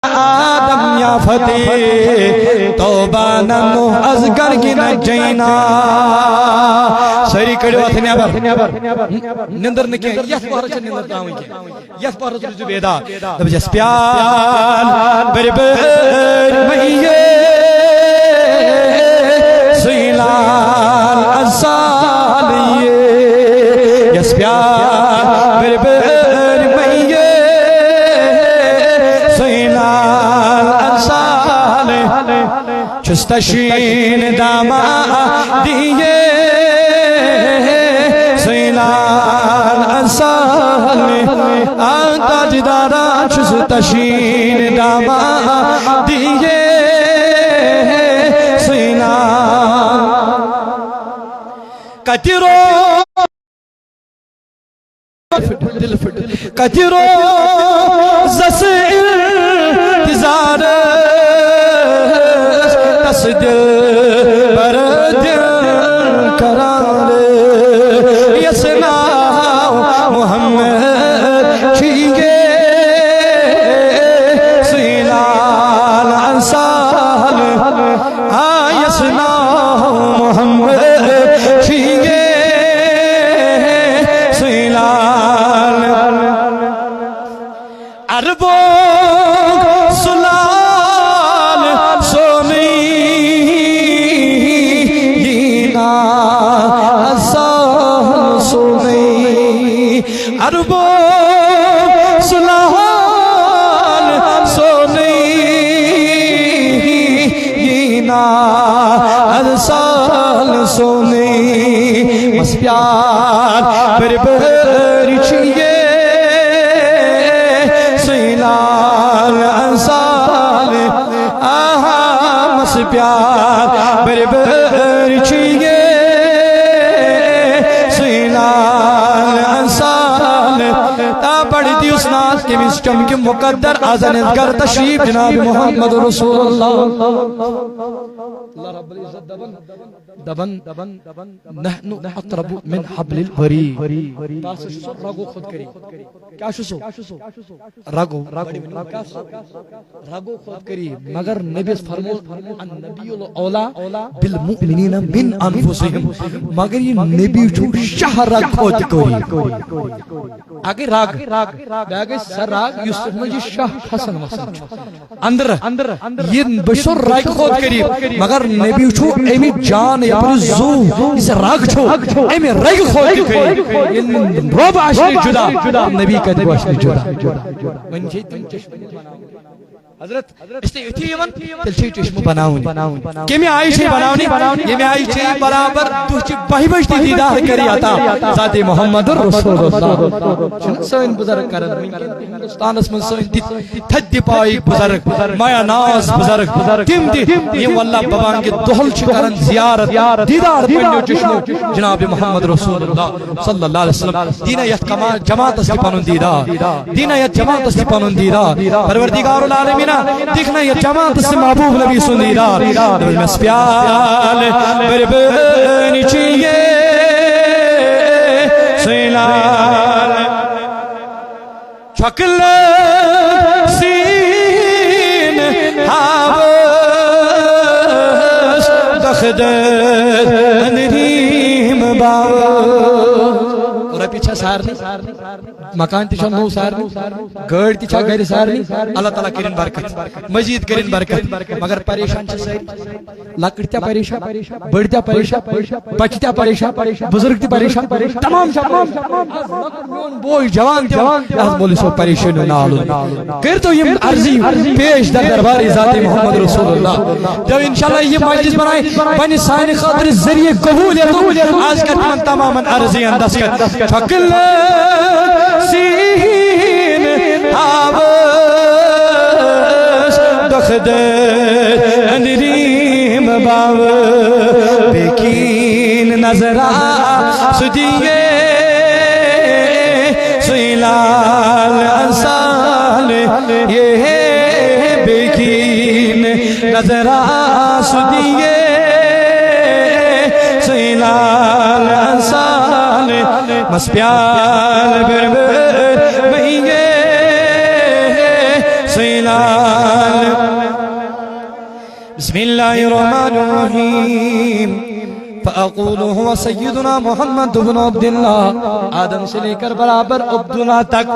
آدم یا فتح توبہ ننو از گرگی نجینا سری کڑی واتھ نیابر نندر نکی یس پہر چھ نندر تاویں کی یس پہر چھ رجو بیدا دب جس پیال بربر مئیے سیلان ازالیے یس پیال بربر مئیے سیلان ازالیے چستشین داما دیے سیلان ازالیے آتاج دارا چستشین داما دیے سیلان کتیرو کتیرو زس انتظار تصدیل بر دل قرار یسنا محمد چیئے سیلان انسال یسنا محمد چیئے سیلان عربوں سلال سومینا ازال سومی عربوں سلال سومینا ازال سومی بس پیار بربر چیئے سیلان انسال مس پیار بربر چیئے سیلان انسال تا پڑھ دی اس ناس کے مسٹم کے مقدر آزنزگر تشریف جناب محمد رسول اللہ اللہ رب العزت دبن نحن اقرب من حبل الورید پاس شو رگو خود کری کیا شو رگو خود کری مگر نبی فرمود النبی الاولا بالمؤمنین من انفسهم مگر یہ نبی چھو شاہ رگ خود کری آگے راگ آگے سر راگ یوسف مجھے شاہ حسن وسن اندر یہ بشر رگ خود کری مگر نبی چھو ایمی جان یپر زو اس راگ چھو ایمی رگ خود کری رب عشری جدا نبی کدب عشری جدا من جی تن چشم حضرت اس نے اتھی یمن تل چھ چشم بناونی کمی آئی چھ بناونی یہ میں آئی چھ برابر تو چھ بہی بجتی دیدار کری آتا ذات محمد رسول اللہ چھنا سوین بزرگ کرن ہندوستانس من سوین تھد پائی بزرگ مایا ناز بزرگ کم دی یہ واللہ بابان کے دہل چھ کرن زیارت دیدار پنیو چشمو جناب محمد رسول اللہ صلی اللہ علیہ وسلم دینہ یت جماعت اس کی پنن دیدار دینہ یت جماعت اس کی پنن دیدار پروردگار العالمین دیکھنا یہ جماعت سے محبوب نبی سنیدار دل میں سپیال بربنی چیئے سیلان چکل سین حابس دخدر انریم باور اور پیچھا سارنی مکان تیچھا نو سارنی گھڑ تیچھا گھر سارنی اللہ تعالیٰ کرن برکت مزید کرن برکت مگر پریشان چھے ساری لکڑتیا پریشان بڑھتیا پریشان بچتیا پریشان بزرگ تی پریشان تمام بوئی جوان یاد بولی سو پریشان نالو کر تو یہ عرضی پیش در دربار ذات محمد رسول اللہ جب انشاءاللہ یہ مجلس بنائے بنی سائن خاطر ذریعے قبولیت آج کرتمن تماما عرضی اندس کر چھکل سین حابس دخدر انریم باور بیکین نظرہ سدیے سیلان انسال یہ بیکین نظرہ سدیے سیلان انسال مس پیال بربر مہنگے سیلان بسم اللہ الرحمن الرحیم فأقول هو سیدنا محمد بن عبداللہ آدم سے لے کر برابر عبداللہ تک